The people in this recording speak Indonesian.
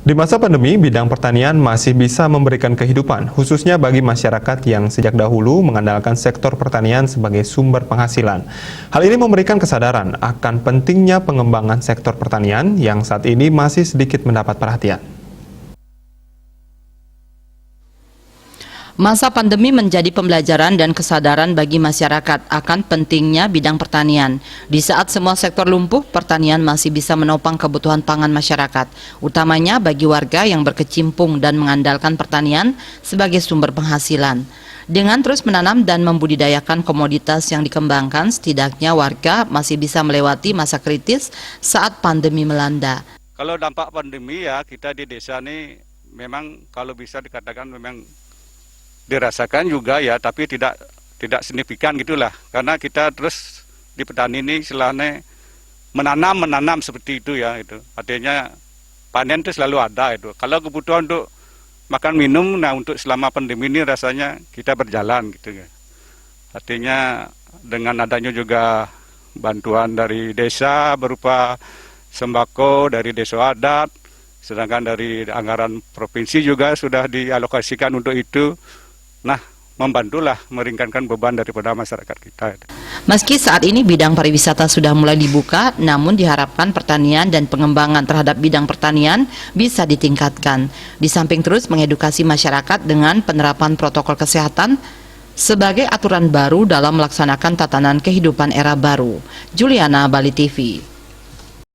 Di masa pandemi, bidang pertanian masih bisa memberikan kehidupan, khususnya bagi masyarakat yang sejak dahulu mengandalkan sektor pertanian sebagai sumber penghasilan. Hal ini memberikan kesadaran akan pentingnya pengembangan sektor pertanian yang saat ini masih sedikit mendapat perhatian. Masa pandemi menjadi pembelajaran dan kesadaran bagi masyarakat akan pentingnya bidang pertanian. Di saat semua sektor lumpuh, pertanian masih bisa menopang kebutuhan pangan masyarakat, utamanya bagi warga yang berkecimpung dan mengandalkan pertanian sebagai sumber penghasilan. Dengan terus menanam dan membudidayakan komoditas yang dikembangkan, setidaknya warga masih bisa melewati masa kritis saat pandemi melanda. Kalau dampak pandemi ya, kita di desa ini memang kalau bisa dikatakan memang dirasakan juga ya, tapi tidak signifikan gitulah, karena kita terus di petani ini istilahnya menanam seperti itu ya, itu artinya panen itu selalu ada itu. Kalau kebutuhan untuk makan minum, nah untuk selama pandemi ini rasanya kita berjalan gitu ya. Artinya dengan adanya juga bantuan dari desa berupa sembako dari desa adat, sedangkan dari anggaran provinsi juga sudah dialokasikan untuk itu. Nah, membantulah meringankan beban daripada masyarakat kita. Meski saat ini bidang pariwisata sudah mulai dibuka, namun diharapkan pertanian dan pengembangan terhadap bidang pertanian bisa ditingkatkan. Di samping terus mengedukasi masyarakat dengan penerapan protokol kesehatan sebagai aturan baru dalam melaksanakan tatanan kehidupan era baru. Juliana, Bali TV.